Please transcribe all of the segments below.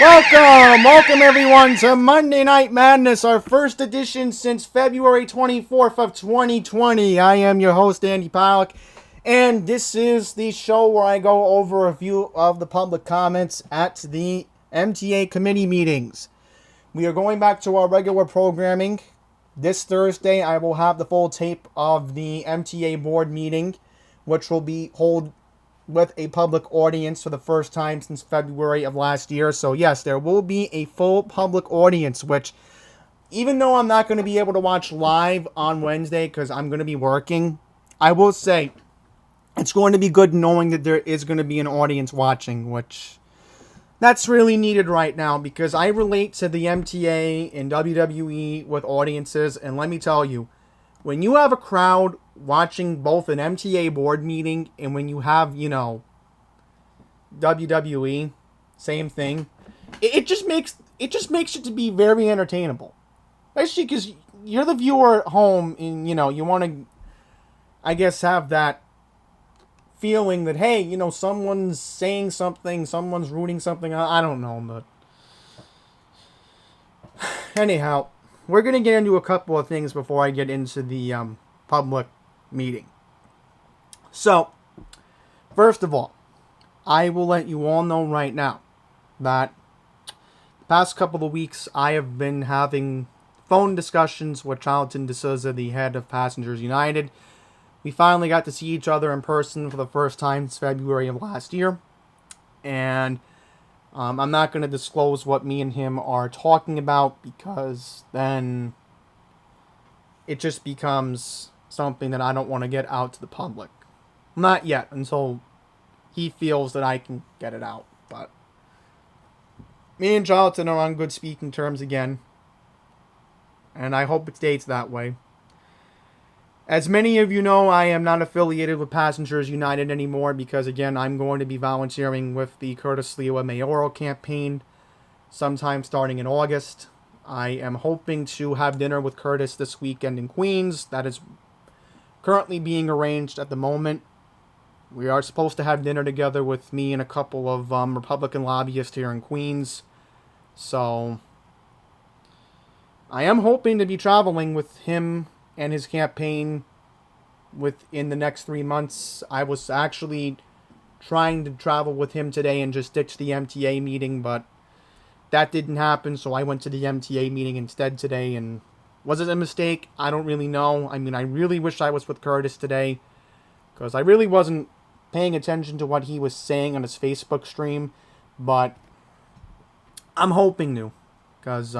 Welcome everyone to Monday Night Madness, our first edition since February 24th of 2020. I am your host, Andy Pollock, and this is the show where I go over a few of the public comments at the MTA committee meetings. We are going back to our regular programming. This Thursday, I will have the full tape of the MTA board meeting, which will be held with a public audience for the first time since February of last year. So yes, there will be a full public audience, which even though I'm not going to be able to watch live on Wednesday because I'm going to be working, I will say it's going to be good knowing that there is going to be an audience watching, which that's really needed right now because I relate to the MTA and WWE with audiences, and let me tell you, when you have a crowd watching both an MTA board meeting and when you have, WWE, same thing, it just makes it to be very entertainable. Especially because you're the viewer at home and, you want to, I guess, have that feeling that, hey, someone's saying something, someone's rooting something. I don't know, but anyhow, we're going to get into a couple of things before I get into the public meeting. So, first of all, I will let you all know right now that the past couple of weeks I have been having phone discussions with Charlton D'Souza, the head of Passengers United. We finally got to see each other in person for the first time since February of last year. And I'm not going to disclose what me and him are talking about because then it just becomes something that I don't want to get out to the public. Not yet, until he feels that I can get it out. But me and Jonathan are on good speaking terms again, and I hope it stays that way. As many of you know, I am not affiliated with Passengers United anymore because, again, I'm going to be volunteering with the Curtis Sliwa mayoral campaign sometime starting in August. I am hoping to have dinner with Curtis this weekend in Queens. That is currently being arranged at the moment. We are supposed to have dinner together with me and a couple of Republican lobbyists here in Queens. So I am hoping to be traveling with him and his campaign within the next 3 months. I was actually trying to travel with him today and just ditch the MTA meeting, but that didn't happen, so I went to the MTA meeting instead today. And was it a mistake? I don't really know. I mean, I really wish I was with Curtis today because I really wasn't paying attention to what he was saying on his Facebook stream, but I'm hoping to because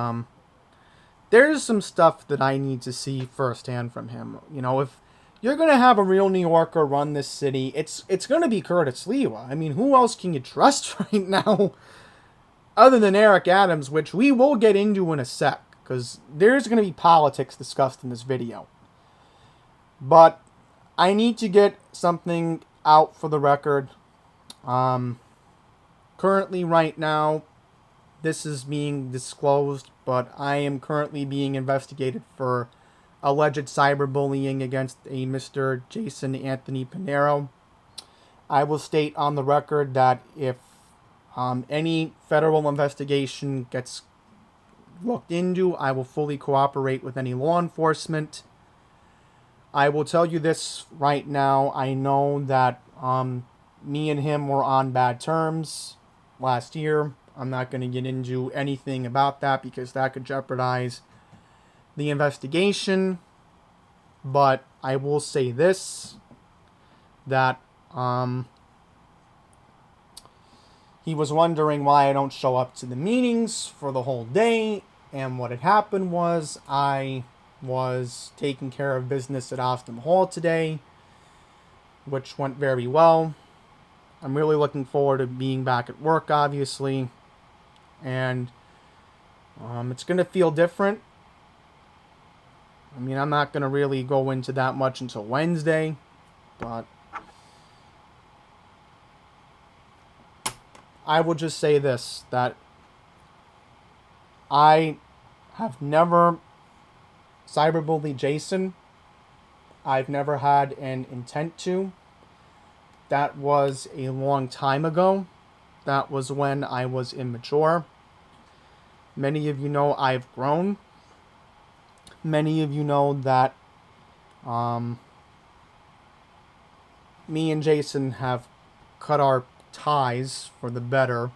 there's some stuff that I need to see firsthand from him. If you're going to have a real New Yorker run this city, it's going to be Curtis Sliwa. I mean, who else can you trust right now other than Eric Adams, which we will get into in a sec, because there's going to be politics discussed in this video. But I need to get something out for the record. Currently, right now, this is being disclosed, but I am currently being investigated for alleged cyberbullying against a Mr. Jason Anthony Pinero. I will state on the record that if any federal investigation gets looked into, I will fully cooperate with any law enforcement. I will tell you this right now. I know that me and him were on bad terms last year. I'm not going to get into anything about that because that could jeopardize the investigation. But I will say this, that he was wondering why I don't show up to the meetings for the whole day. And what had happened was I was taking care of business at Austin Hall today, which went very well. I'm really looking forward to being back at work, obviously. And it's going to feel different. I mean, I'm not going to really go into that much until Wednesday, but I will just say this, that I have never cyberbullied Jason. I've never had an intent to. That was a long time ago. That was when I was immature. Many of you know I've grown. Many of you know that me and Jason have cut our ties for the better.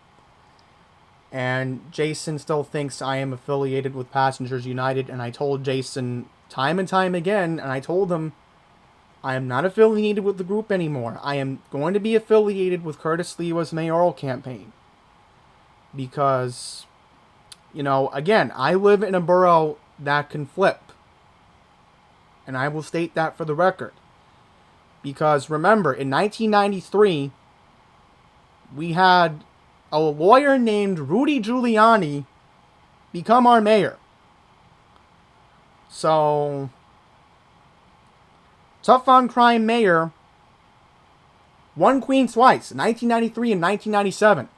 And Jason still thinks I am affiliated with Passengers United. And I told Jason time and time again, and I told him I am not affiliated with the group anymore. I am going to be affiliated with Curtis Sliwa's mayoral campaign. Because, again, I live in a borough that can flip. And I will state that for the record. Because remember, in 1993, we had a lawyer named Rudy Giuliani become our mayor. So, tough on crime mayor won Queens twice, 1993 and 1997.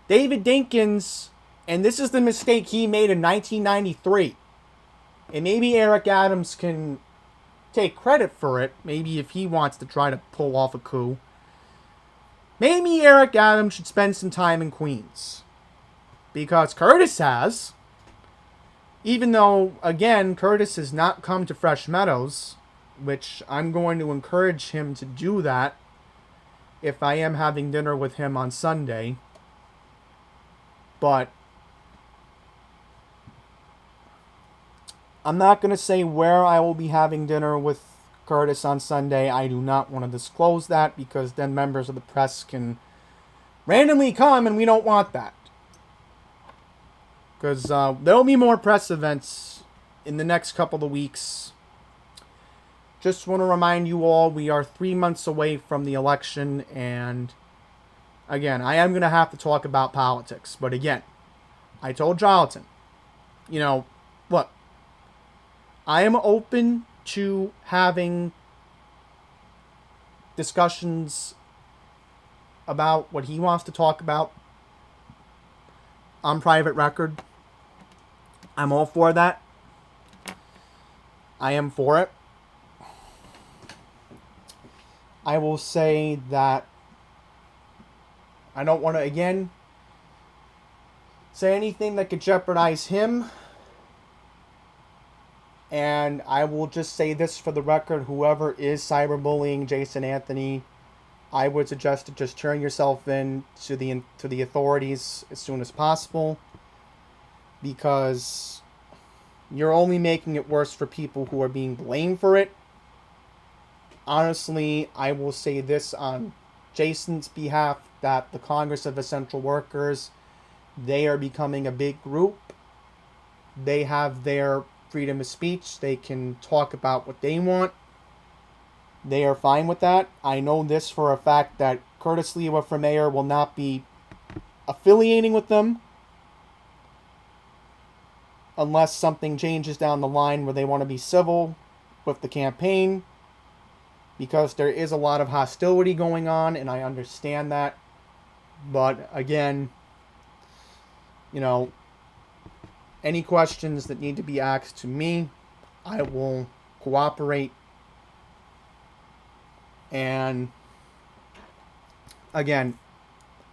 David Dinkins, and this is the mistake he made in 1993. And maybe Eric Adams can take credit for it. Maybe if he wants to try to pull off a coup. Maybe Eric Adams should spend some time in Queens. Because Curtis has. Even though, again, Curtis has not come to Fresh Meadows. Which I'm going to encourage him to do that. If I am having dinner with him on Sunday. But I'm not going to say where I will be having dinner with Curtis on Sunday. I do not want to disclose that because then members of the press can randomly come and we don't want that. Because there will be more press events in the next couple of weeks. Just want to remind you all, we are 3 months away from the election. And again, I am going to have to talk about politics. But again, I told Jonathan, look, I am open to having discussions about what he wants to talk about on private record. I'm all for that. I am for it. I will say that I don't want to, again, say anything that could jeopardize him. And I will just say this for the record, whoever is cyberbullying Jason Anthony, I would suggest to just turn yourself in to the authorities as soon as possible. Because you're only making it worse for people who are being blamed for it. Honestly, I will say this on Jason's behalf, that the Congress of Essential Workers, they are becoming a big group. They have their freedom of speech. They can talk about what they want. They are fine with that. I know this for a fact that Curtis Sliwa for mayor will not be affiliating with them unless something changes down the line where they want to be civil with the campaign, because there is a lot of hostility going on, and I understand that. But again, any questions that need to be asked to me, I will cooperate. And again,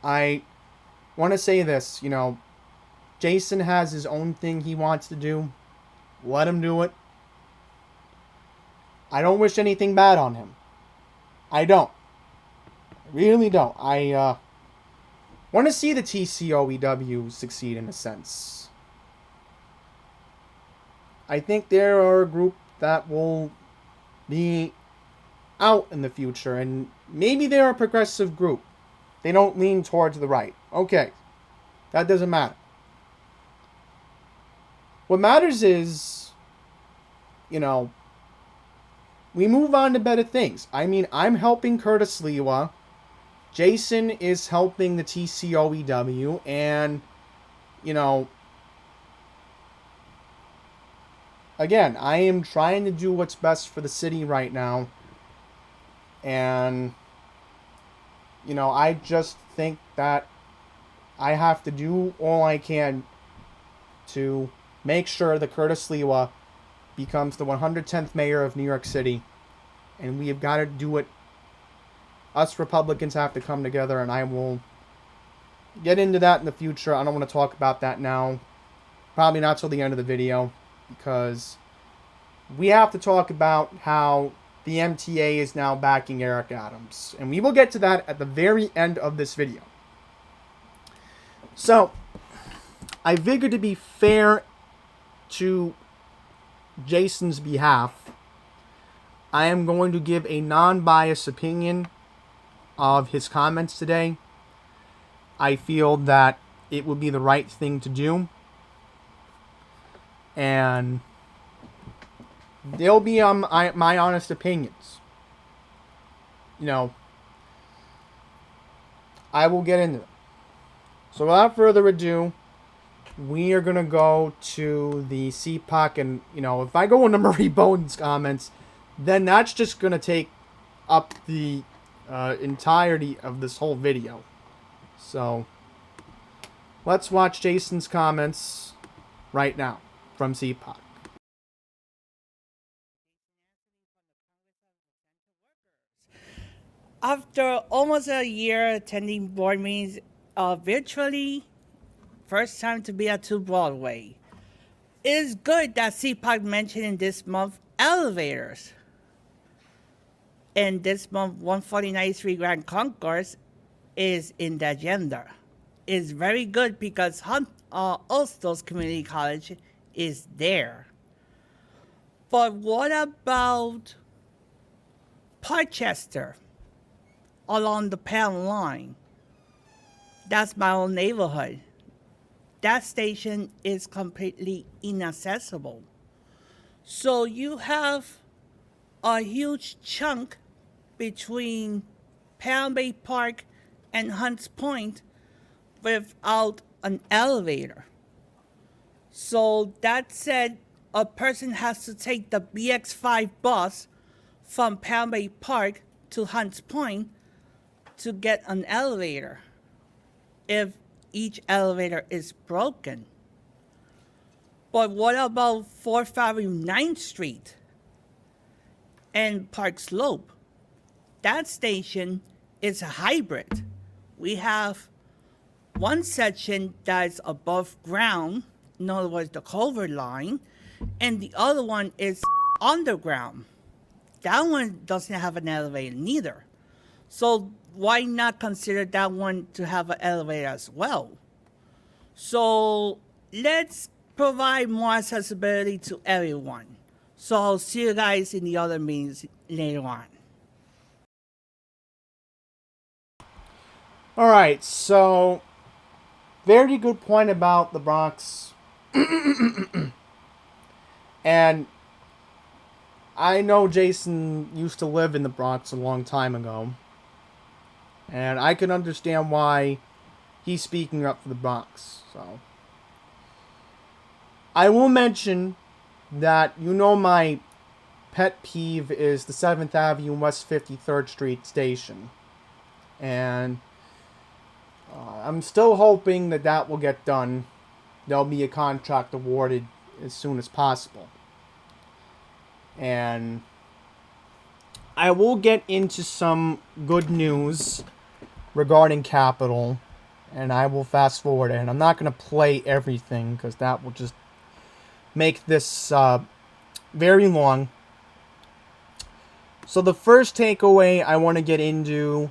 I want to say this, Jason has his own thing he wants to do. Let him do it. I don't wish anything bad on him. I don't. I really don't. I want to see the TCOEW succeed in a sense. I think there are a group that will be out in the future, and maybe they're a progressive group. They don't lean towards the right. Okay. That doesn't matter. What matters is, we move on to better things. I mean, I'm helping Curtis Sliwa. Jason is helping the TCOEW. And, again, I am trying to do what's best for the city right now. And, I just think that I have to do all I can to make sure that Curtis Sliwa becomes the 110th mayor of New York City. And we have got to do it. Us Republicans have to come together, and I will, get into that in the future. I don't want to talk about that now. Probably not till the end of the video, because we have to talk about how the MTA is now backing Eric Adams. And we will get to that at the very end of this video. So, I figured to be fair to Jason's behalf, I am going to give a non-biased opinion of his comments today. I feel that it would be the right thing to do. And they'll be my honest opinions. You know, I will get into them. So without further ado, we are going to go to the CPAC. And, you know, if I go into Marie Bowden's comments, then that's just going to take up the entirety of this whole video. So, let's watch Jason's comments right now from CPAC. After almost a year attending board meetings virtually, first time to be at 2 Broadway. It is good that CPAC mentioned in this month elevators. And this month, 149th Grand Concourse is in the agenda. It's very good because Ostos Community College is there. But what about Parkchester along the Penn line? That's my own neighborhood. That station is completely inaccessible. So you have a huge chunk between Pelham Bay Park and Hunts Point without an elevator. So that said, a person has to take the BX5 bus from Pelham Bay Park to Hunts Point to get an elevator if each elevator is broken. But what about 4th Avenue 9th Street and Park Slope? That station is a hybrid. We have one section that is above ground, in other words, the culvert line, and the other one is underground. That one doesn't have an elevator neither. So why not consider that one to have an elevator as well? So let's provide more accessibility to everyone. So I'll see you guys in the other meetings later on. All right, so very good point about the Bronx. And I know Jason used to live in the Bronx a long time ago. And I can understand why he's speaking up for the Bronx. So I will mention that, you know, my pet peeve is the 7th Avenue West 53rd Street station. And I'm still hoping that that will get done. There'll be a contract awarded as soon as possible. And I will get into some good news regarding Capitol, and I will fast forward it. And I'm not going to play everything because that will just make this very long. So the first takeaway I want to get into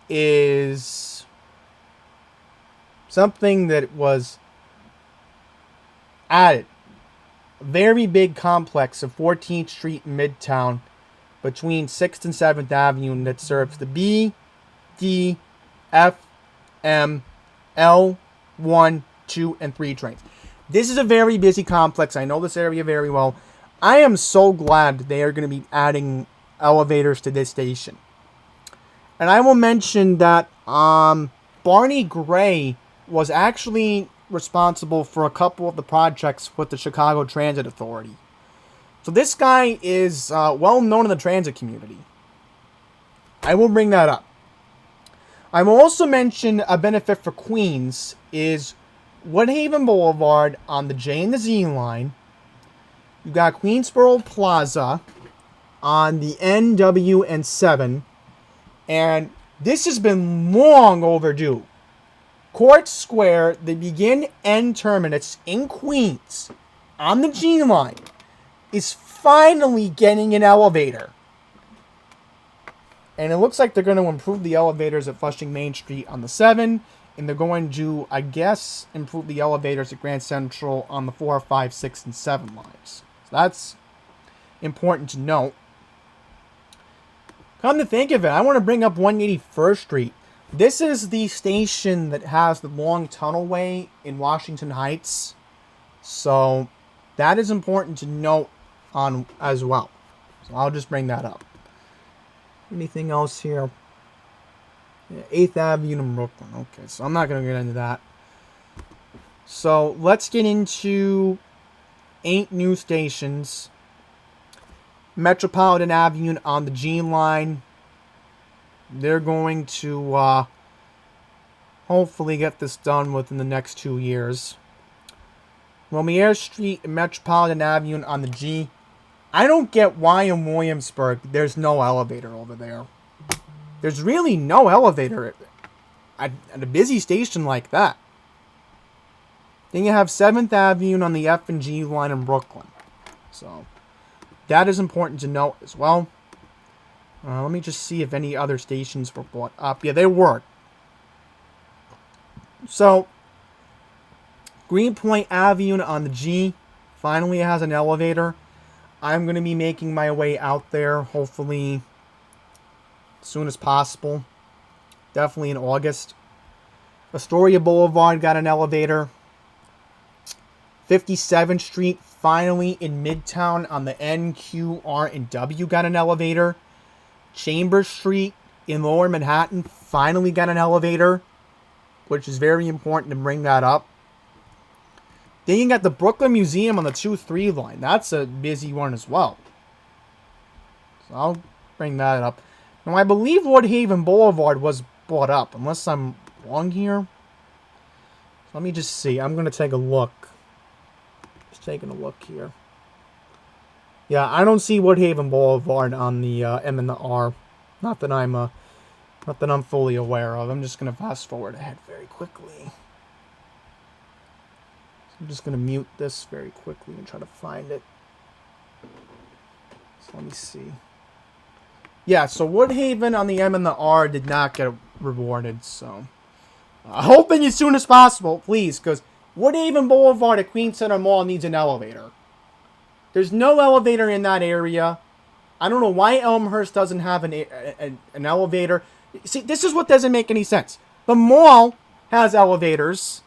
is something that was added. A very big complex of 14th Street in Midtown between 6th and 7th Avenue that serves the B, D, F, M, L, 1, 2, and 3 trains. This is a very busy complex. I know this area very well. I am so glad they are going to be adding elevators to this station. And I will mention that Barney Gray was actually responsible for a couple of the projects with the Chicago Transit Authority. So this guy is well known in the transit community. I will bring that up. I will also mention a benefit for Queens is Woodhaven Boulevard on the J and the Z line. You've got Queensboro Plaza on the N, W, and 7. And this has been long overdue. Court Square, the begin end terminus in Queens on the G line is finally getting an elevator. And it looks like they're going to improve the elevators at Flushing Main Street on the 7. And they're going to, I guess, improve the elevators at Grand Central on the 4, 5, 6, and 7 lines. So that's important to note. Come to think of it, I want to bring up 181st Street. This is the station that has the long tunnelway in Washington Heights. So that is important to note on as well. So I'll just bring that up. Anything else here? Yeah, 8th Avenue in Brooklyn. Okay, so I'm not going to get into that. So let's get into 8 new stations. Metropolitan Avenue on the G line. They're going to hopefully get this done within the next 2 years. Lumiere Street and Metropolitan Avenue on the G. I don't get why in Williamsburg there's no elevator over there. There's really no elevator at a busy station like that. Then you have 7th Avenue on the F and G line in Brooklyn. So that is important to note as well. Let me just see if any other stations were brought up. Yeah, they were. So Greenpoint Avenue on the G finally has an elevator. I'm going to be making my way out there, hopefully as soon as possible. Definitely in August. Astoria Boulevard got an elevator. 57th Street, finally in Midtown on the N, Q, R, and W got an elevator. Chambers Street in Lower Manhattan finally got an elevator, which is very important to bring that up. Then you got the Brooklyn Museum on the 2-3 line. That's a busy one as well. So I'll bring that up. Now, I believe Woodhaven Boulevard was brought up, unless I'm wrong here. Let me just see. I'm going to take a look. Just taking a look here. Yeah, I don't see Woodhaven Boulevard on the M and the R. Not that I'm fully aware of. I'm just going to fast forward ahead very quickly. I'm just going to mute this very quickly and try to find it. So let me see. Yeah, so Woodhaven on the M and the R did not get rewarded, so hoping as soon as possible, please, because Woodhaven Boulevard at Queens Center Mall needs an elevator. There's no elevator in that area. I don't know why Elmhurst doesn't have an elevator. See, this is what doesn't make any sense. The mall has elevators.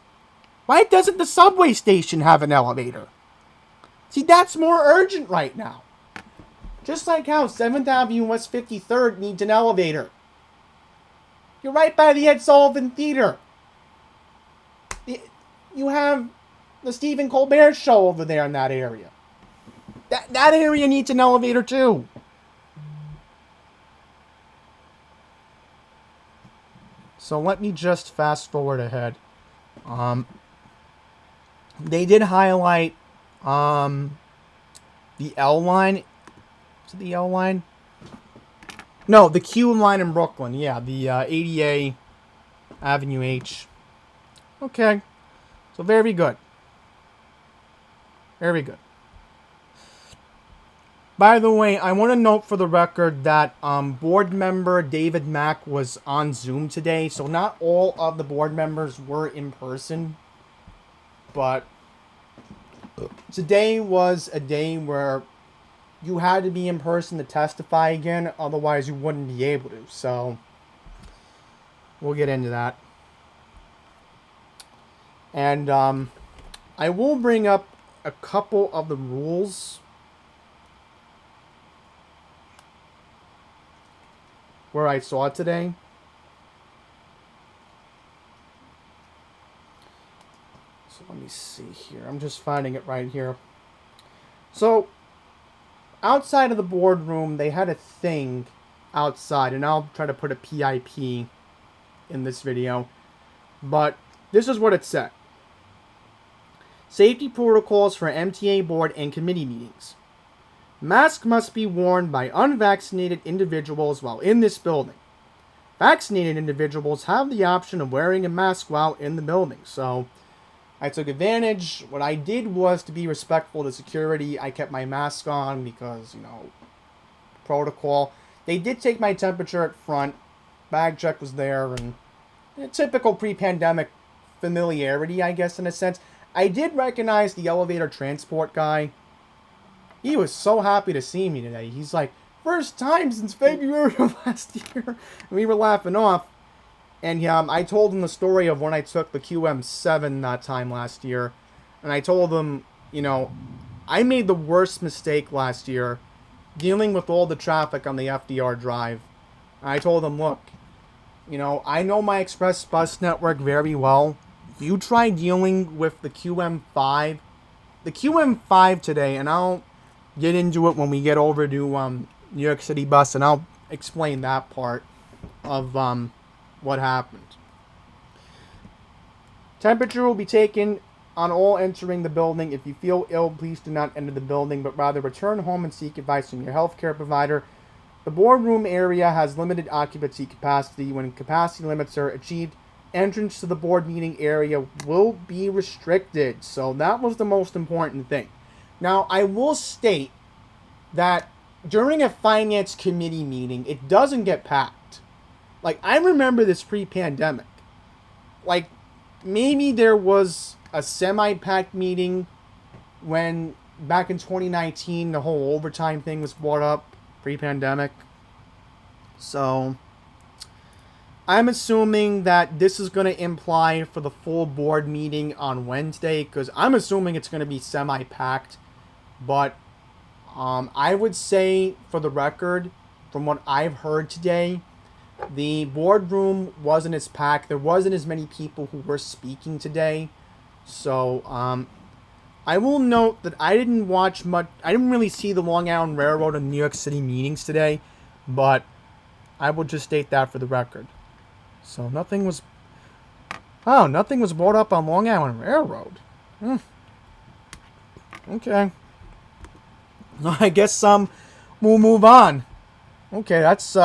Why doesn't the subway station have an elevator? See, that's more urgent right now. Just like how 7th Avenue West 53rd needs an elevator. You're right by the Ed Sullivan Theater. You have the Stephen Colbert Show over there in that area. That area needs an elevator too. So let me just fast forward ahead. They did highlight the L line. Is it the L line? No, the Q line in Brooklyn. Yeah, the 80A Avenue H. Okay. So very good. Very good. By the way, I want to note for the record that board member David Mack was on Zoom today. So not all of the board members were in person. But today was a day where you had to be in person to testify again. Otherwise, you wouldn't be able to. So we'll get into that. And I will bring up a couple of the rules where I saw it today. So let me see here. I'm just finding it right here. So outside of the boardroom, they had a thing outside, and I'll try to put a PIP in this video. But this is what it said. Safety protocols for MTA board and committee meetings. Masks must be worn by unvaccinated individuals while in this building. vaccinated individuals have the option of wearing a mask while in the building. So I took advantage. What I did was to be respectful to security. I kept my mask on because, protocol. They did take my temperature at front. Bag check was there, and typical pre-pandemic familiarity, I guess, in a sense. I did recognize the elevator transport guy. He was so happy to see me today. He's like, first time since February of last year. And we were laughing off. And I told him the story of when I took the QM7 that time last year. And I told him, I made the worst mistake last year dealing with all the traffic on the FDR drive. And I told him, look, I know my express bus network very well. You try dealing with the QM5. The QM5 today, and I'll get into it when we get over to New York City bus, and I'll explain that part of what happened. Temperature will be taken on all entering the building. If you feel ill, please do not enter the building, but rather return home and seek advice from your healthcare provider. The boardroom area has limited occupancy capacity. When capacity limits are achieved, entrance to the board meeting area will be restricted. So that was the most important thing. Now, I will state that during a finance committee meeting, it doesn't get packed. Like, I remember this pre-pandemic. Like, maybe there was a semi-packed meeting when, back in 2019, the whole overtime thing was brought up, pre-pandemic. So, I'm assuming that this is going to imply for the full board meeting on Wednesday, because I'm assuming it's going to be semi-packed. But I would say, for the record, from what I've heard today, the boardroom wasn't as packed. There wasn't as many people who were speaking today. So, I will note that I didn't watch much. I didn't really see the Long Island Railroad and New York City meetings today. But I will just state that for the record. So, nothing was brought up on Long Island Railroad. Okay. I guess we'll move on. Okay, that's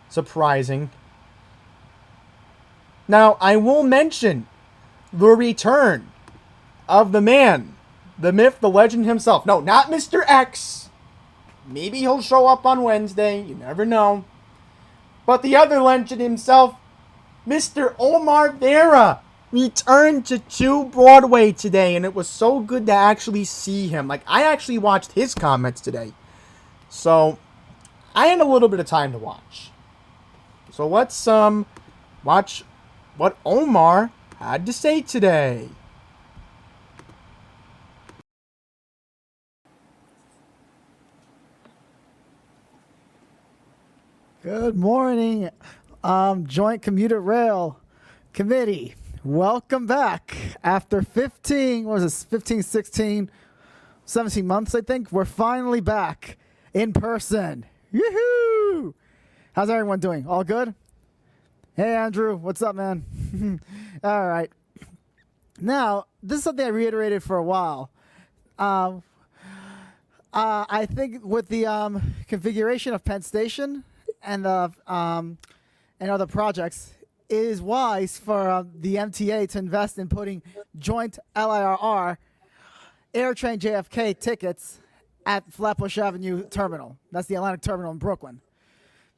surprising. Now, I will mention the return of the man, the myth, the legend himself. No, not Mr. X. Maybe he'll show up on Wednesday. You never know. But the other legend himself, Mr. Omar Vera, returned to 2 Broadway today, and it was so good to actually see him. Like, I actually watched his comments today. So, I had a little bit of time to watch. So let's watch what Omar had to say today. Good morning, Joint Commuter Rail Committee. Welcome back. After 15, 16, 17 months, I think, we're finally back in person. Yoo-hoo! How's everyone doing? All good? Hey, Andrew. What's up, man? All right. Now, this is something I reiterated for a while. I think with the configuration of Penn Station and other projects, it is wise for the MTA to invest in putting joint LIRR AirTrain JFK tickets at Flatbush Avenue Terminal. That's the Atlantic Terminal in Brooklyn.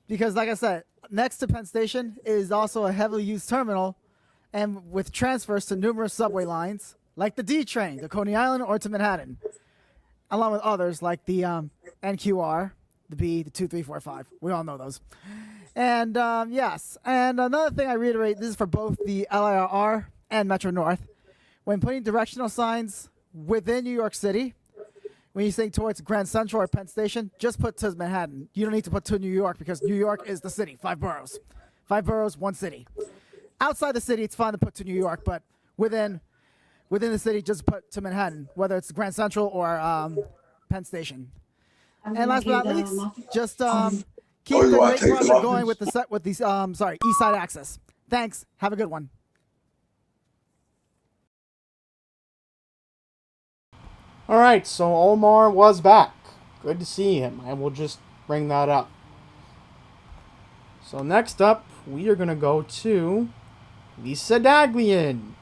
Because, like I said, next to Penn Station is also a heavily used terminal, and with transfers to numerous subway lines, like the D train to Coney Island or to Manhattan, along with others like the NQR, the B, the 2, 3, 4, 5. We all know those. And yes, and another thing I reiterate, this is for both the LIRR and Metro North. When putting directional signs within New York City, when you think towards Grand Central or Penn Station, just put to Manhattan. You don't need to put to New York because New York is the city, 5 boroughs. 5 boroughs, 1 city. Outside the city, it's fine to put to New York, but within the city, just put to Manhattan, whether it's Grand Central or Penn Station. And last but not least, just keep the great project going with these East Side Access. Thanks. Have a good one. All right, so Omar was back. Good to see him. I will just bring that up. So next up, we are going to go to Lisa Daglian,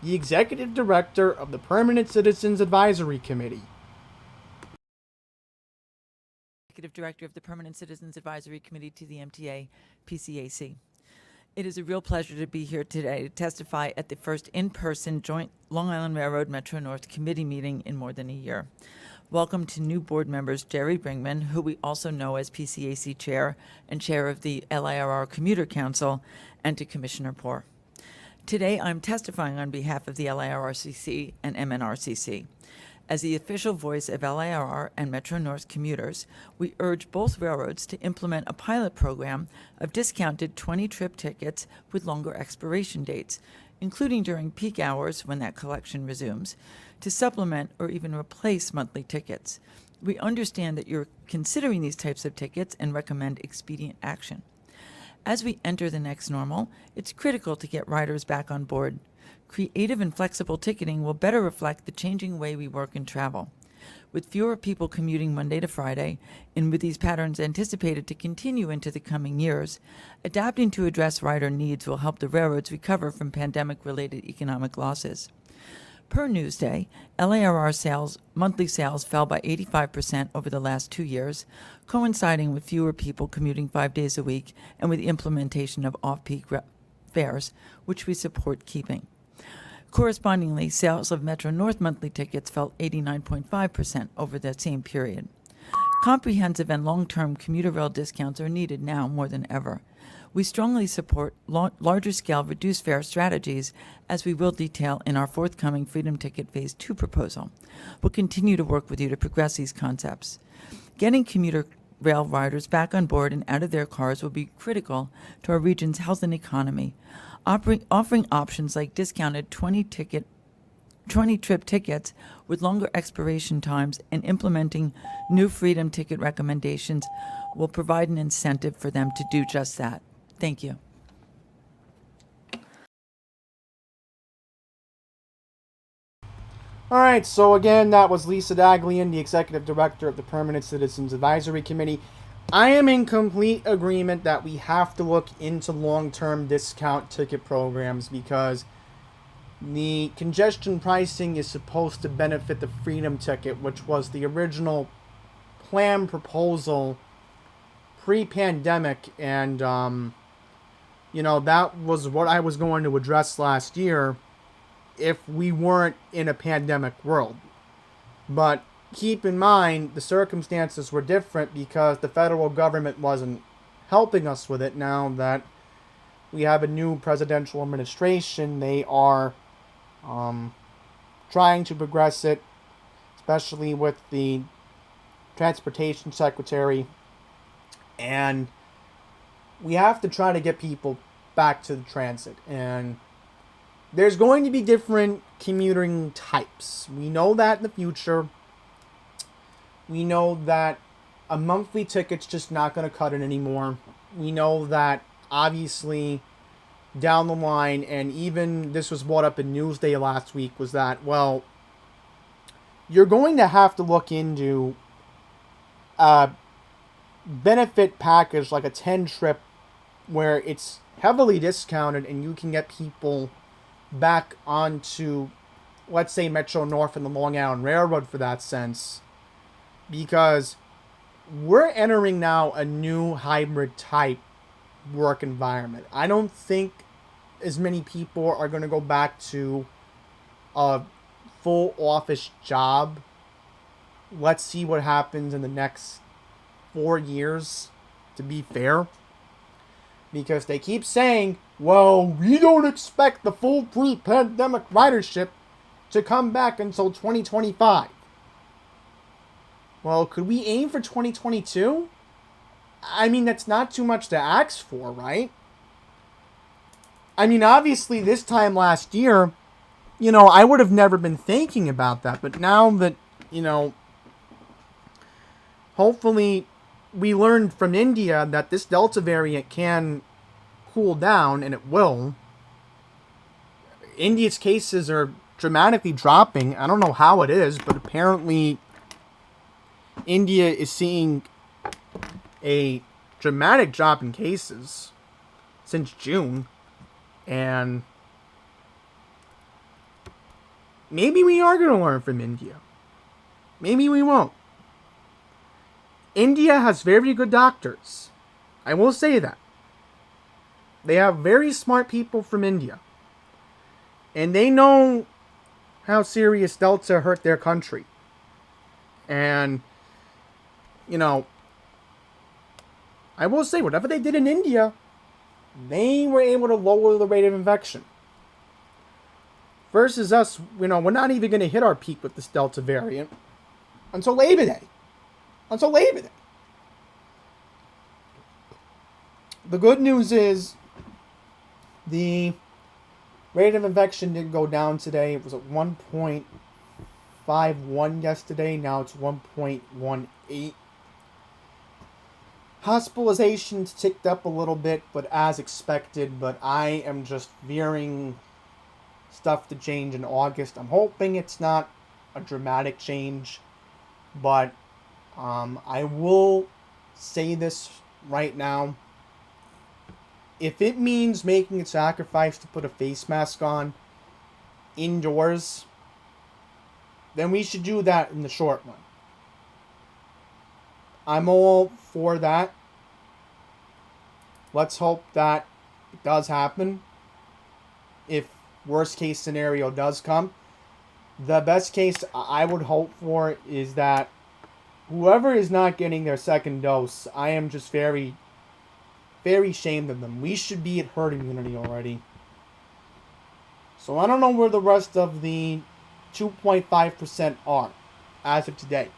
the Executive Director of the Permanent Citizens Advisory Committee. Executive Director of the Permanent Citizens Advisory Committee to the MTA PCAC. It is a real pleasure to be here today to testify at the first in-person joint Long Island Railroad Metro North Committee meeting in more than a year. Welcome to new board members Jerry Bringman, who we also know as PCAC Chair and Chair of the LIRR Commuter Council, and to Commissioner Poore. Today I'm testifying on behalf of the LIRRCC and MNRCC. As the official voice of LIRR and Metro North commuters, we urge both railroads to implement a pilot program of discounted 20-trip tickets with longer expiration dates, including during peak hours when that collection resumes, to supplement or even replace monthly tickets. We understand that you're considering these types of tickets and recommend expedient action. As we enter the next normal, it's critical to get riders back on board. Creative and flexible ticketing will better reflect the changing way we work and travel. With fewer people commuting Monday to Friday, and with these patterns anticipated to continue into the coming years, adapting to address rider needs will help the railroads recover from pandemic-related economic losses. Per Newsday, LIRR monthly sales fell by 85% over the last 2 years, coinciding with fewer people commuting 5 days a week and with the implementation of off-peak fares, which we support keeping. Correspondingly, sales of Metro North monthly tickets fell 89.5% over that same period. Comprehensive and long-term commuter rail discounts are needed now more than ever. We strongly support larger-scale reduced fare strategies, as we will detail in our forthcoming Freedom Ticket Phase 2 proposal. We'll continue to work with you to progress these concepts. Getting commuter rail riders back on board and out of their cars will be critical to our region's health and economy. Offering options like discounted 20-trip tickets with longer expiration times and implementing new Freedom Ticket recommendations will provide an incentive for them to do just that. Thank you. All right, so again, that was Lisa Daglian, the Executive Director of the Permanent Citizens Advisory Committee. I am in complete agreement that we have to look into long-term discount ticket programs because the congestion pricing is supposed to benefit the Freedom Ticket, which was the original plan proposal pre-pandemic, and that was what I was going to address last year if we weren't in a pandemic world. But keep in mind, the circumstances were different because the federal government wasn't helping us with it. Now that we have a new presidential administration, they are trying to progress it, especially with the transportation secretary. And we have to try to get people back to the transit. And there's going to be different commuting types. We know that in the future. We know that a monthly ticket's just not going to cut it anymore. We know that, obviously, down the line, and even this was brought up in Newsday last week, was that, well, you're going to have to look into a benefit package like a 10-trip where it's heavily discounted and you can get people back onto, let's say, Metro North and the Long Island Railroad for that sense. Because we're entering now a new hybrid type work environment. I don't think as many people are going to go back to a full office job. Let's see what happens in the next 4 years, to be fair. Because they keep saying, well, we don't expect the full pre-pandemic ridership to come back until 2025. Well, could we aim for 2022? I mean, that's not too much to ask for, right? I mean, obviously, this time last year, I would have never been thinking about that. But now that, hopefully we learned from India that this Delta variant can cool down, and it will. India's cases are dramatically dropping. I don't know how it is, but apparently India is seeing a dramatic drop in cases. since June, and maybe we are going to learn from India. Maybe we won't. India has very good doctors. I will say that. They have very smart people from India. And they know how serious Delta hurt their country. And, you know, I will say, whatever they did in India, they were able to lower the rate of infection. Versus us, we're not even going to hit our peak with this Delta variant until Labor Day. The good news is the rate of infection did go down today. It was at 1.51 yesterday. Now it's 1.18. Hospitalizations ticked up a little bit, but as expected. But I am just fearing stuff to change in August. I'm hoping it's not a dramatic change, but I will say this right now. If it means making a sacrifice to put a face mask on indoors, then we should do that in the short run. I'm all for that. Let's hope that it does happen. If worst case scenario does come, the best case I would hope for is that whoever is not getting their second dose, I am just very, very ashamed of them. We should be at herd immunity already. So I don't know where the rest of the 2.5% are as of today.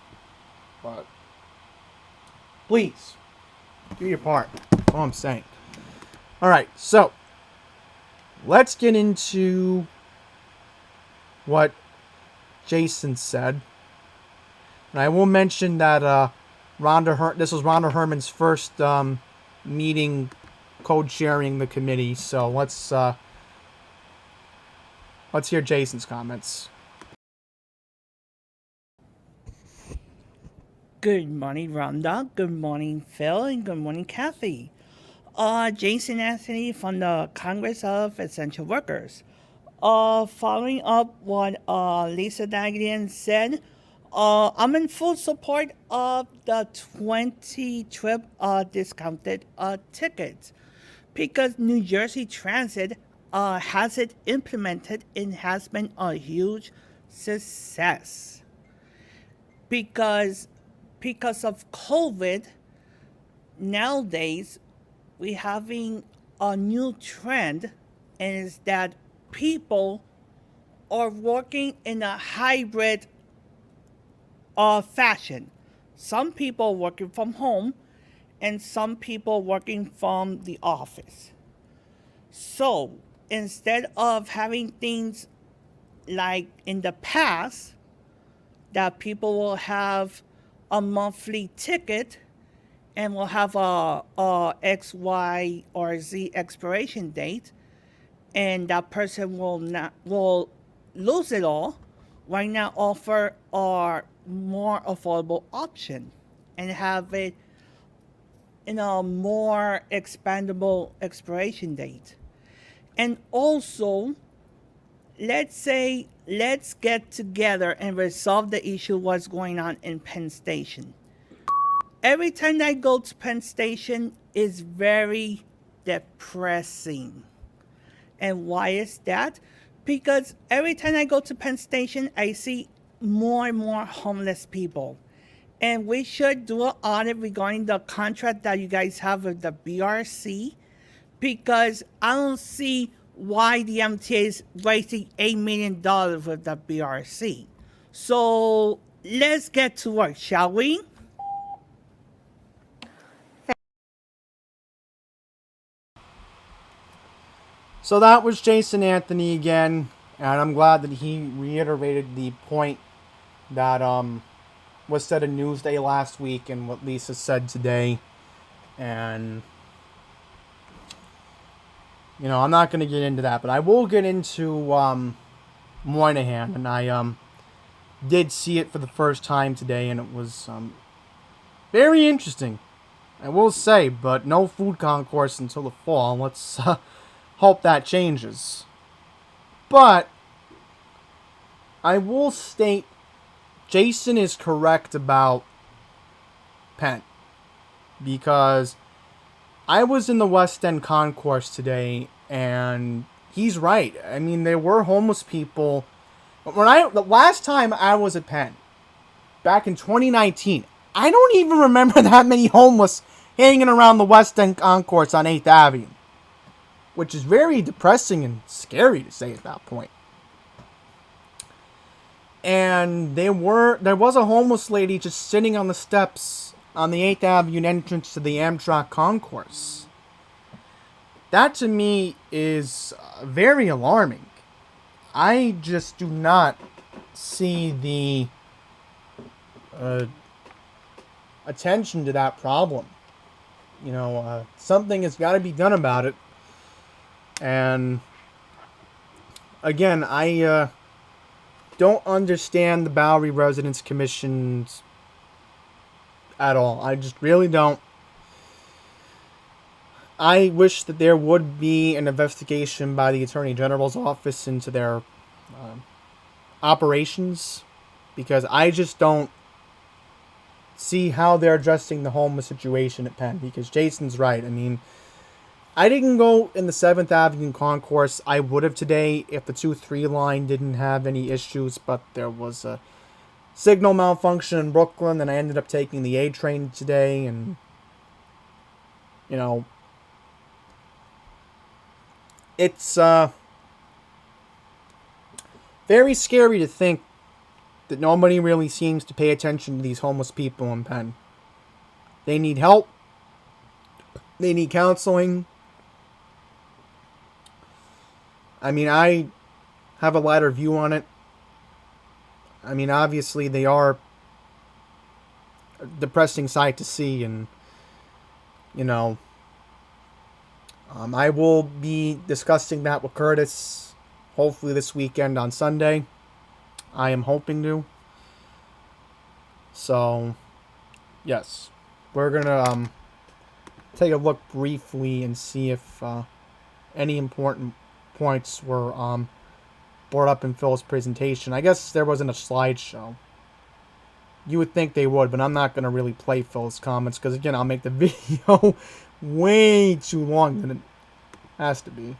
But please, do your part. That's all I'm saying. Alright, so let's get into what Jason said. And I will mention that this was Rhonda Herman's first meeting code-sharing the committee. So let's hear Jason's comments. Good morning, Rhonda. Good morning, Phil, and good morning, Kathy. Jason Anthony from the Congress of Essential Workers. Following up what Lisa Daglian said, I'm in full support of the 20-trip discounted tickets because New Jersey Transit has it implemented and has been a huge success. Because of COVID, nowadays we're having a new trend, and is that people are working in a hybrid fashion. Some people working from home and some people working from the office. So instead of having things like in the past, that people will have a monthly ticket and will have a X, Y, or Z expiration date, and that person will lose it all. Why not offer a more affordable option and have it in a more expandable expiration date? And also, let's get together and resolve the issue what's going on in Penn Station. Every time I go to Penn Station is very depressing. And why is that? Because every time I go to Penn Station, I see more and more homeless people. And we should do an audit regarding the contract that you guys have with the BRC, because I don't see why the MTA is wasting $8 million with the BRC. So let's get to work, shall we? So that was Jason Anthony again, and I'm glad that he reiterated the point that was said in Newsday last week and what Lisa said today. And I'm not going to get into that, but I will get into Moynihan, and I did see it for the first time today, and it was very interesting. I will say, but no food concourse until the fall. Let's hope that changes. But I will state Jason is correct about Penn. Because I was in the West End concourse today, and he's right. I mean, there were homeless people. The last time I was at Penn, back in 2019, I don't even remember that many homeless hanging around the West End concourse on 8th Avenue, which is very depressing and scary to say at that point. And there was a homeless lady just sitting on the steps on the 8th Avenue entrance to the Amtrak concourse. That to me is very alarming. I just do not see the attention to that problem. Something has got to be done about it. And again, I don't understand the Bowery Residents Commission's at all. I just really don't. I wish that there would be an investigation by the Attorney General's office into their operations, because I just don't see how they're addressing the homeless situation at Penn, because Jason's right. I mean, I didn't go in the 7th Avenue concourse. I would have today if the 2-3 line didn't have any issues, but there was a signal malfunction in Brooklyn, and I ended up taking the A train today, and it's very scary to think that nobody really seems to pay attention to these homeless people in Penn. They need help. They need counseling. I mean, I have a lighter view on it. I mean, obviously they are a depressing sight to see, and I will be discussing that with Curtis hopefully this weekend on Sunday. I am hoping to. So, yes, we're gonna take a look briefly and see if any important points were brought up in Phil's presentation. I guess there wasn't a slideshow. You would think they would, but I'm not going to really play Phil's comments because, again, I'll make the video way too long than it has to be.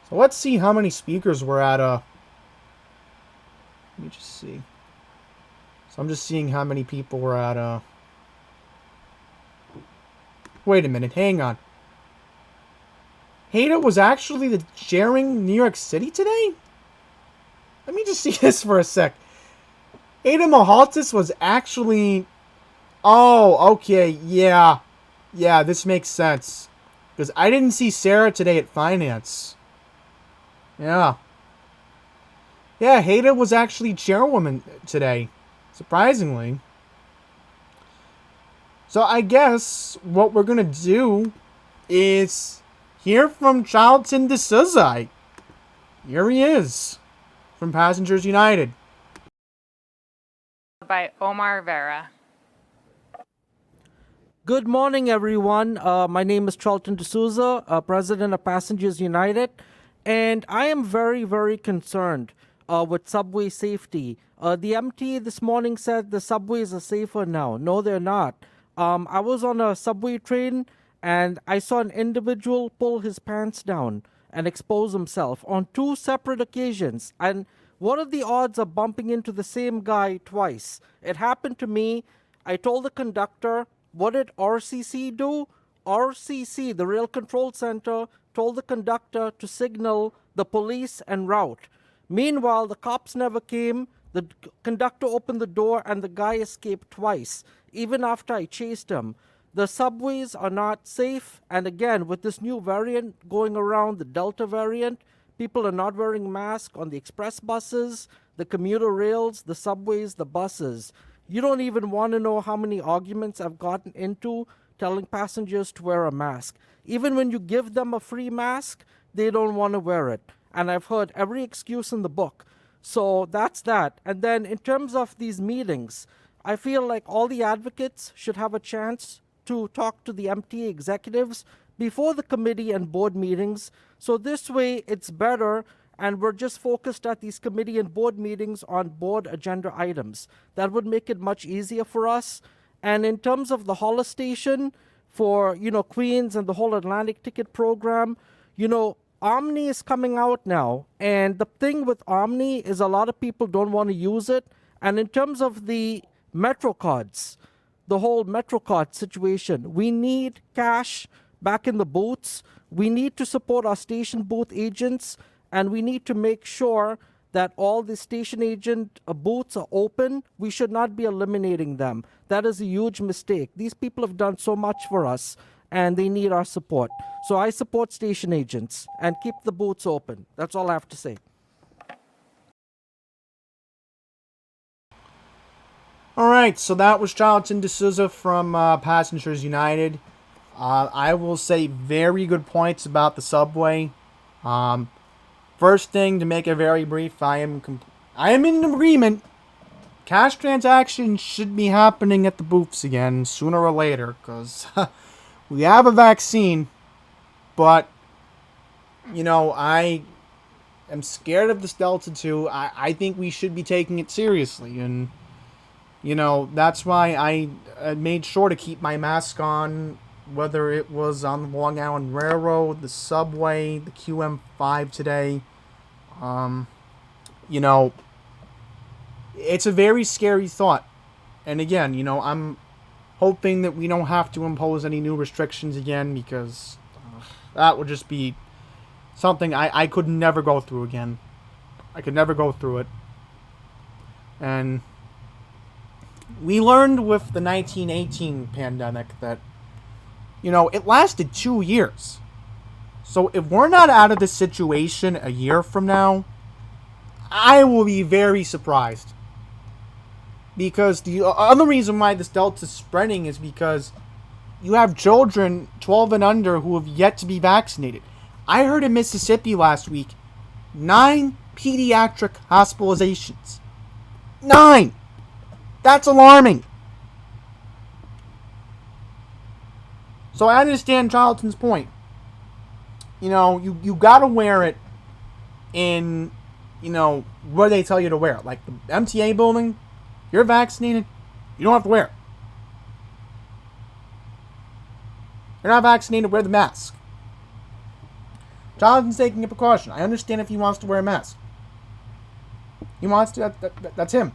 So let's see how many speakers we're at. Let me just see. So I'm just seeing how many people were at. Wait a minute, hang on. Haida was actually the sharing New York City today? Let me just see this for a sec. Ada Mahaltis was actually... Oh, okay, yeah. Yeah, this makes sense. Because I didn't see Sarah today at Finance. Yeah. Yeah, Haida was actually chairwoman today. Surprisingly. So I guess what we're going to do is hear from Charlton D'Souza. Here he is. From Passengers United. By Omar Vera. Good morning, everyone. My name is Charlton D'Souza, President of Passengers United, and I am very, very concerned with subway safety. The MTA this morning said the subways are safer now. No, they're not. I was on a subway train, and I saw an individual pull his pants down and expose himself on 2 separate occasions. And what are the odds of bumping into the same guy twice? It happened to me. I told the conductor. What did RCC do? RCC, the Rail Control Center, told the conductor to signal the police en route. Meanwhile, the cops never came. The conductor opened the door and the guy escaped twice, even after I chased him. The subways are not safe. And again, with this new variant going around, the Delta variant, people are not wearing masks on the express buses, the commuter rails, the subways, the buses. You don't even want to know how many arguments I've gotten into telling passengers to wear a mask. Even when you give them a free mask, they don't want to wear it. And I've heard every excuse in the book. So that's that. And then in terms of these meetings, I feel like all the advocates should have a chance to talk to the MTA executives before the committee and board meetings. So this way it's better, and we're just focused at these committee and board meetings on board agenda items. That would make it much easier for us. And in terms of the Hollis station for, Queens and the whole Atlantic ticket program, Omni is coming out now. And the thing with Omni is a lot of people don't want to use it. And in terms of the Metro cards, the whole Metro card situation, we need cash back in the booths. We need to support our station booth agents, and we need to make sure that all the station agent booths are open. We should not be eliminating them. That is a huge mistake. These people have done so much for us, and they need our support. So I support station agents, and keep the booths open. That's all I have to say. All right, so that was Jonathan D'Souza from Passengers United. I will say very good points about the subway. First thing, to make it very brief, I am in agreement. Cash transactions should be happening at the booths again sooner or later, because we have a vaccine, but I am scared of this Delta 2. I think we should be taking it seriously, and that's why I made sure to keep my mask on, whether it was on the Long Island Railroad, the subway, the QM5 today. It's a very scary thought. And again, I'm hoping that we don't have to impose any new restrictions again, because that would just be something I could never go through again. I could never go through it. And we learned with the 1918 pandemic that, it lasted 2 years. So if we're not out of this situation a year from now, I will be very surprised. Because the other reason why this Delta is spreading is because you have children 12 and under who have yet to be vaccinated. I heard in Mississippi last week, 9 pediatric hospitalizations. 9! That's alarming. So I understand Charlton's point. You gotta wear it in, where they tell you to wear it. Like the MTA building, you're vaccinated, you don't have to wear it. You're not vaccinated, wear the mask. Jonathan's taking a precaution. I understand if he wants to wear a mask. He wants to, that's him.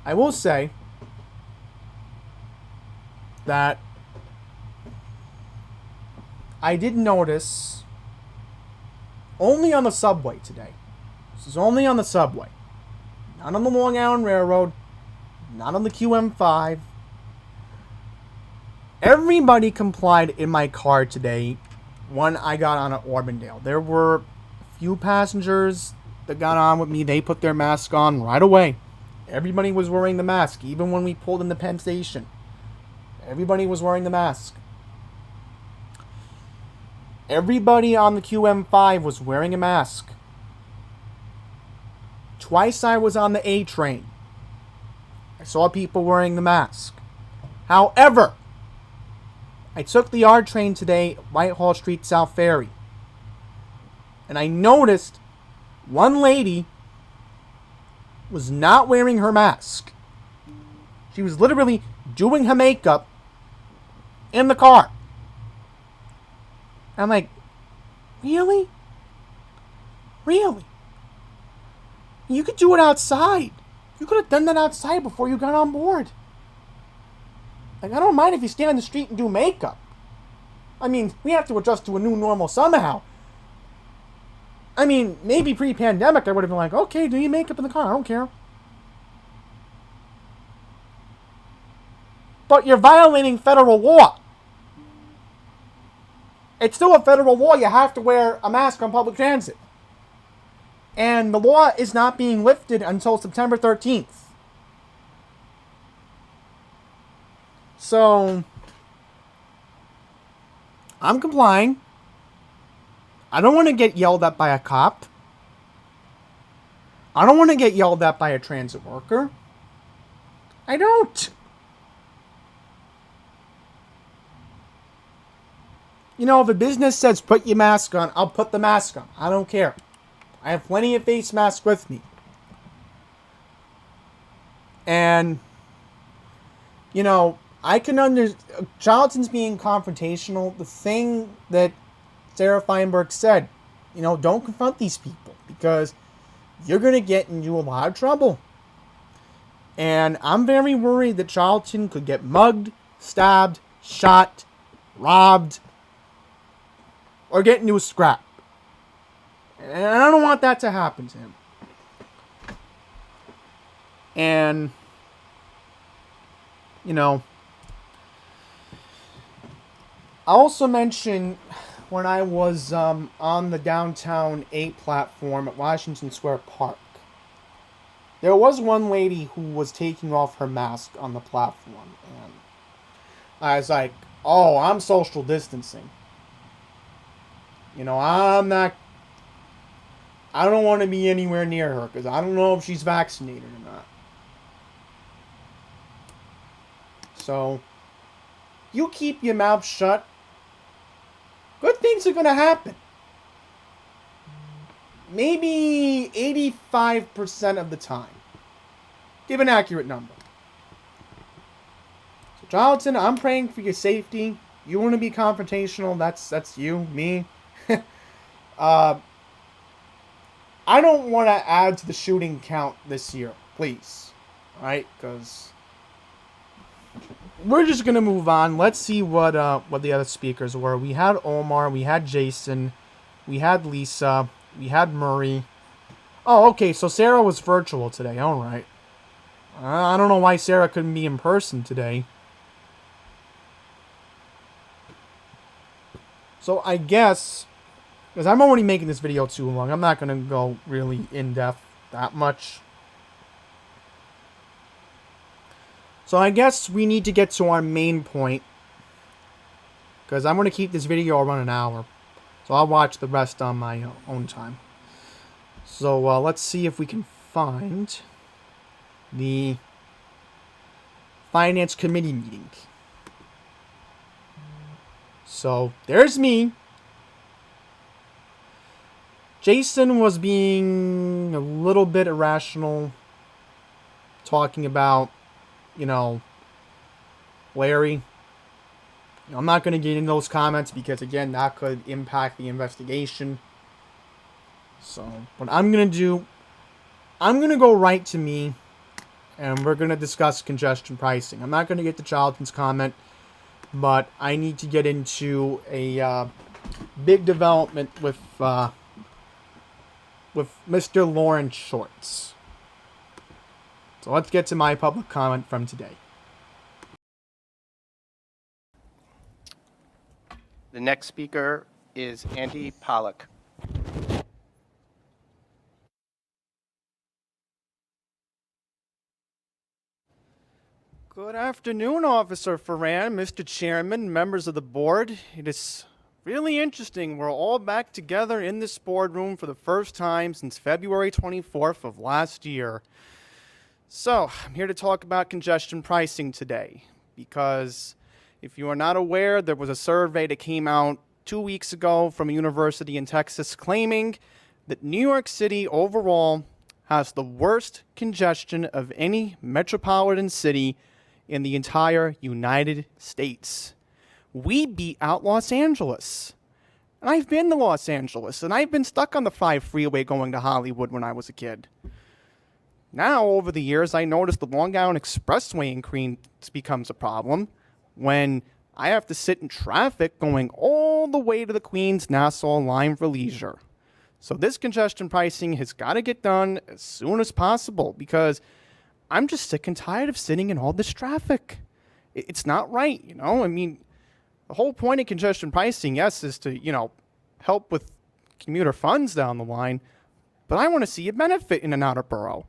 I will say that I did notice only on the subway today. This is only on the subway. Not on the Long Island Railroad. Not on the QM5. Everybody complied in my car today when I got on at Auburndale. There were a few passengers that got on with me. They put their mask on right away. Everybody was wearing the mask, even when we pulled in the Penn Station. Everybody was wearing the mask. Everybody on the QM5 was wearing a mask. Twice I was on the A train. I saw people wearing the mask. However, I took the R train today, Whitehall Street, South Ferry. And I noticed one lady was not wearing her mask. She was literally doing her makeup in the car. I'm like, really? Really? You could do it outside. You could have done that outside before you got on board. Like, I don't mind if you stand on the street and do makeup. I mean, we have to adjust to a new normal somehow. I mean, maybe pre-pandemic I would have been like, okay, do your makeup in the car, I don't care. But you're violating federal law. It's still a federal law. You have to wear a mask on public transit. And the law is not being lifted until September 13th. So, I'm complying. I don't want to get yelled at by a cop. I don't want to get yelled at by a transit worker. I don't. You know, if a business says put your mask on, I'll put the mask on. I don't care. I have plenty of face masks with me. And, you know, I can Charlton's being confrontational. The thing that Sarah Feinberg said, you know, don't confront these people because you're going to get into a lot of trouble. And I'm very worried that Charlton could get mugged, stabbed, shot, robbed, or get into a scrap. And I don't want that to happen to him. And, you know, I also mentioned when I was on the Downtown 8 platform at Washington Square Park, there was one lady who was taking off her mask on the platform. And I was like, oh, I'm social distancing. You know, I don't want to be anywhere near her because I don't know if she's vaccinated or not. So, you keep your mouth shut. Good things are going to happen. Maybe 85% of the time. Give an accurate number. So, Jonathan, I'm praying for your safety. You want to be confrontational, that's you, me. I don't want to add to the shooting count this year, please. Alright, because we're just going to move on. Let's see what the other speakers were. We had Omar, we had Jason, we had Lisa, we had Murray. Oh, okay, so Sarah was virtual today. Alright. I don't know why Sarah couldn't be in person today. So I guess, because I'm already making this video too long, I'm not going to go really in-depth that much. So I guess we need to get to our main point, because I'm going to keep this video around an hour. So I'll watch the rest on my own time. So let's see if we can find the Finance Committee meeting. So there's me. Jason was being a little bit irrational, talking about, you know, Larry. I'm not going to get into those comments because, again, that could impact the investigation. So, what I'm going to do, I'm going to go right to me, and we're going to discuss congestion pricing. I'm not going to get to Charlton's comment, but I need to get into a big development with Mr. Lawrence Shorts. So let's get to my public comment from today. The next speaker is Andy Pollock. Good afternoon, Officer Ferran, Mr. Chairman, members of the board. It is really interesting. We're all back together in this boardroom for the first time since February 24th of last year. So, I'm here to talk about congestion pricing today because if you are not aware, there was a survey that came out 2 weeks ago from a university in Texas claiming that New York City overall has the worst congestion of any metropolitan city in the entire United States. We beat out Los Angeles. And I've been to Los Angeles, and I've been stuck on the 5 freeway going to Hollywood when I was a kid. Now, over the years, I noticed the Long Island Expressway in Queens becomes a problem when I have to sit in traffic going all the way to the Queens-Nassau line for leisure. So this congestion pricing has got to get done as soon as possible because I'm just sick and tired of sitting in all this traffic. It's not right, you know? I mean, the whole point of congestion pricing, yes, is to, you know, help with commuter funds down the line, but I want to see a benefit in an outer borough.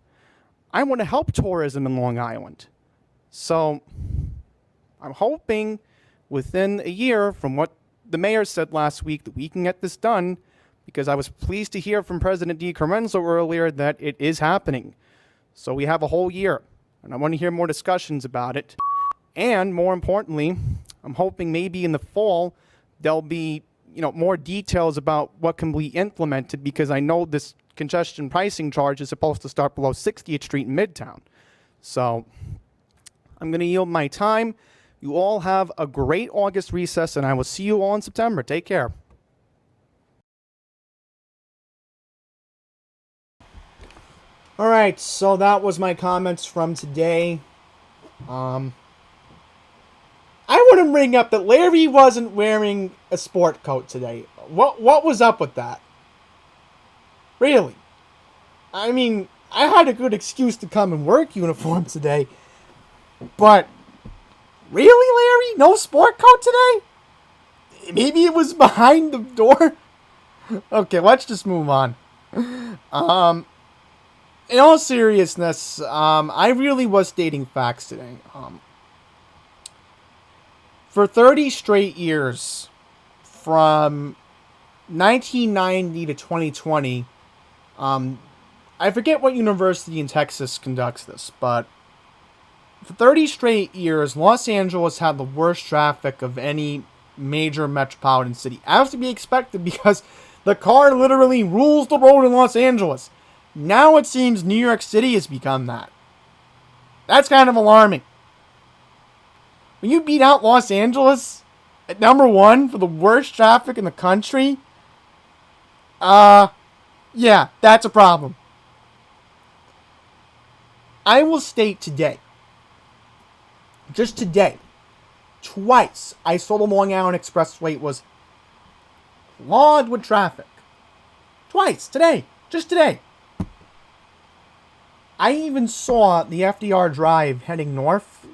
I want to help tourism in Long Island. So I'm hoping within a year from what the mayor said last week that we can get this done because I was pleased to hear from President DiCarenzo earlier that it is happening. So we have a whole year, and I want to hear more discussions about it. And more importantly, I'm hoping maybe in the fall there'll be, more details about what can be implemented, because I know this congestion pricing charge is supposed to start below 60th Street in Midtown. So I'm going to yield my time. You all have a great August recess, and I will see you all in September. Take care. All right, so that was my comments from today. I want to bring up that Larry wasn't wearing a sport coat today. What was up with that? Really? I mean, I had a good excuse to come in work uniform today, but really, Larry? No sport coat today? Maybe it was behind the door? Okay, let's just move on. In all seriousness, I really was stating facts today. For 30 straight years, from 1990 to 2020, I forget what university in Texas conducts this, but for 30 straight years, Los Angeles had the worst traffic of any major metropolitan city. As to be expected, because the car literally rules the road in Los Angeles. Now it seems New York City has become that. That's kind of alarming. When you beat out Los Angeles at number 1 for the worst traffic in the country, yeah, that's a problem. I will state today, just today, twice I saw the Long Island Expressway was clogged with traffic. Twice, today, just today. I even saw the FDR Drive heading north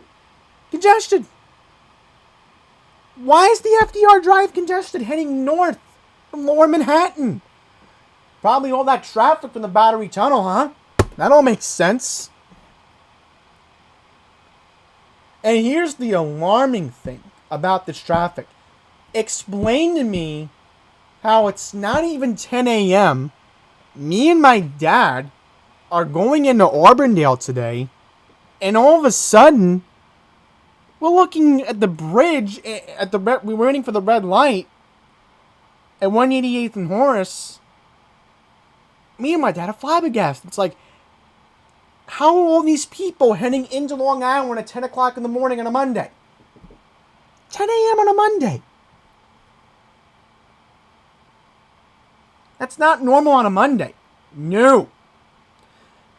congested. Why is the FDR Drive congested heading north from Lower Manhattan? Probably all that traffic from the Battery Tunnel, huh? That all makes sense. And here's the alarming thing about this traffic. Explain to me how it's not even 10 a.m. Me and my dad are going into Auburndale today, and all of a sudden, we're looking at the bridge, we're waiting for the red light at 188th and Horace. Me and my dad are flabbergasted. It's like, how are all these people heading into Long Island at 10 o'clock in the morning on a Monday? 10 a.m. on a Monday. That's not normal on a Monday. No.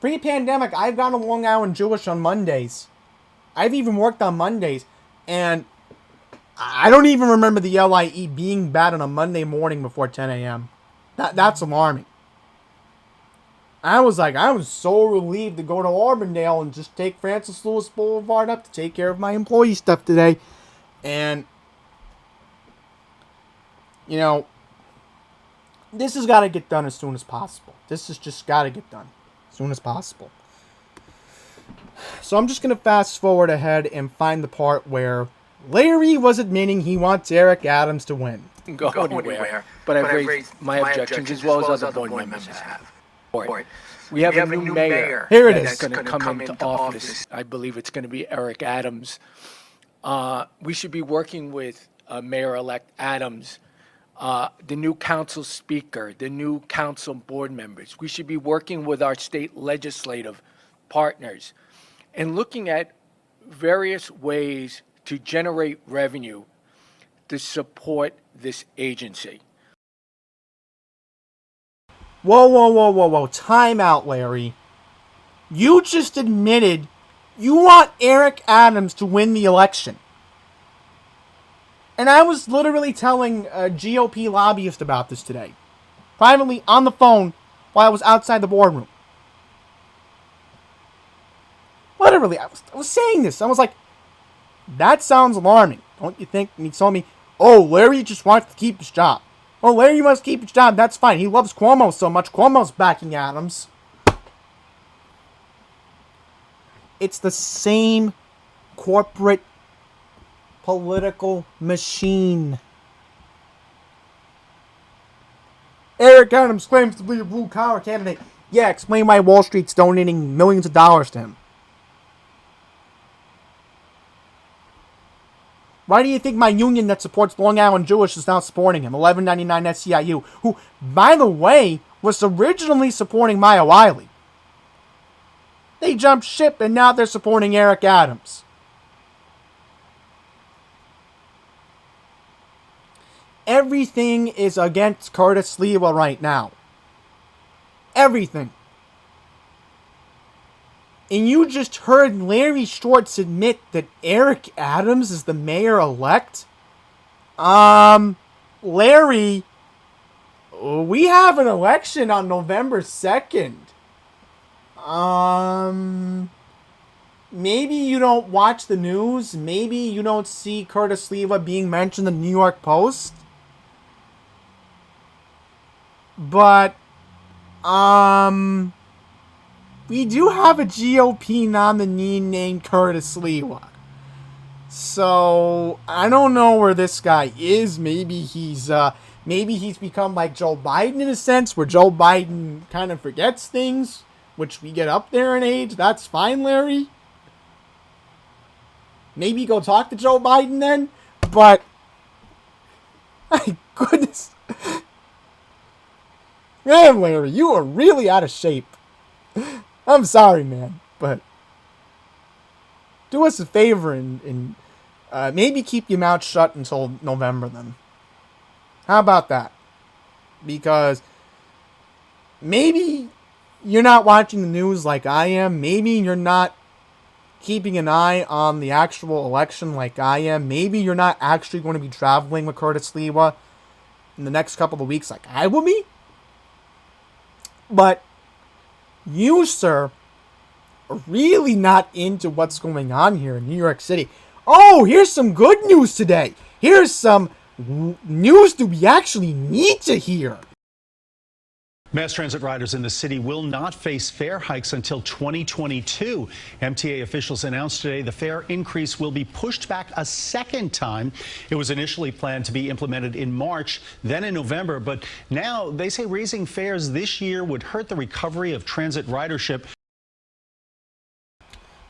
Pre-pandemic, I've gone to Long Island Jewish on Mondays. I've even worked on Mondays, and I don't even remember the LIE being bad on a Monday morning before 10 a.m. That's alarming. I was so relieved to go to Auburndale and just take Francis Lewis Boulevard up to take care of my employee stuff today. And, this has got to get done as soon as possible. This has just got to get done as soon as possible. So I'm just going to fast forward ahead and find the part where Larry was admitting he wants Eric Adams to win. Go anywhere. But I've raised my objections as well as other board members have. We have a new mayor. Here it is. That's going to come into office. I believe it's going to be Eric Adams. We should be working with Mayor-elect Adams, the new council speaker, the new council board members. We should be working with our state legislative partners and looking at various ways to generate revenue to support this agency. Whoa. Time out, Larry. You just admitted you want Eric Adams to win the election. And I was literally telling a GOP lobbyist about this today. Privately on the phone while I was outside the boardroom. Literally, I was saying this. I was like, that sounds alarming. Don't you think? And he told me, oh, Larry just wants to keep his job. Oh, Larry wants to keep his job. That's fine. He loves Cuomo so much. Cuomo's backing Adams. It's the same corporate political machine. Eric Eric Adams claims to be a blue collar candidate. Yeah, explain why Wall Street's donating millions of dollars to him. Why do you think my union that supports Long Island Jewish is now supporting him? 1199 SCIU, who, by the way, was originally supporting Maya Wiley. They jumped ship and now they're supporting Eric Adams. Everything is against Curtis Sliwa right now. Everything. And you just heard Larry Schwartz admit that Eric Adams is the mayor-elect? Larry, we have an election on November 2nd. Maybe you don't watch the news. Maybe you don't see Curtis Sliwa being mentioned in the New York Post. But, we do have a GOP nominee named Curtis Sliwa. So, I don't know where this guy is. Maybe he's become like Joe Biden in a sense, where Joe Biden kind of forgets things, which we get up there in age. That's fine, Larry. Maybe go talk to Joe Biden then. But, my goodness. Man, Larry, you are really out of shape. I'm sorry, man, but do us a favor and maybe keep your mouth shut until November then. How about that? Because maybe you're not watching the news like I am. Maybe you're not keeping an eye on the actual election like I am. Maybe you're not actually going to be traveling with Curtis Sliwa in the next couple of weeks like I will be. But you, sir, are really not into what's going on here in New York City. Oh, here's some good news today. Here's some news that we actually need to hear. Mass transit riders in the city will not face fare hikes until 2022. MTA officials announced today the fare increase will be pushed back a second time. It was initially planned to be implemented in March, then in November, but now they say raising fares this year would hurt the recovery of transit ridership.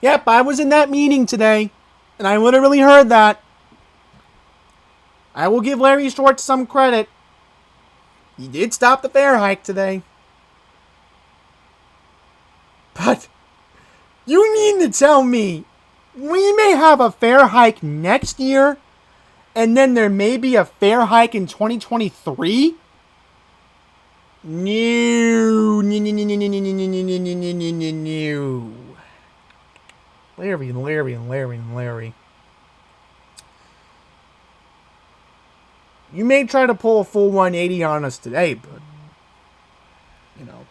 Yep, I was in that meeting today, and I literally heard that. I will give Larry Schwartz some credit. He did stop the fare hike today. But you mean to tell me we may have a fare hike next year and then there may be a fare hike in 2023? No. Larry. You may try to pull a full 180 on us today, but, you know.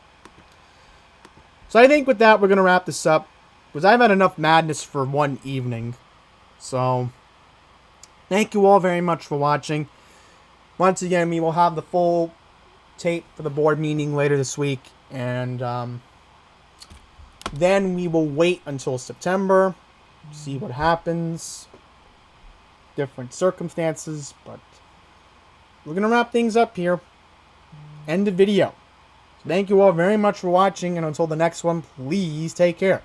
So I think with that, we're going to wrap this up, because I've had enough madness for one evening. So, thank you all very much for watching. Once again, we will have the full tape for the board meeting later this week, and then we will wait until September, see what happens, different circumstances, but we're going to wrap things up here. End the video. Thank you all very much for watching, and until the next one, please take care.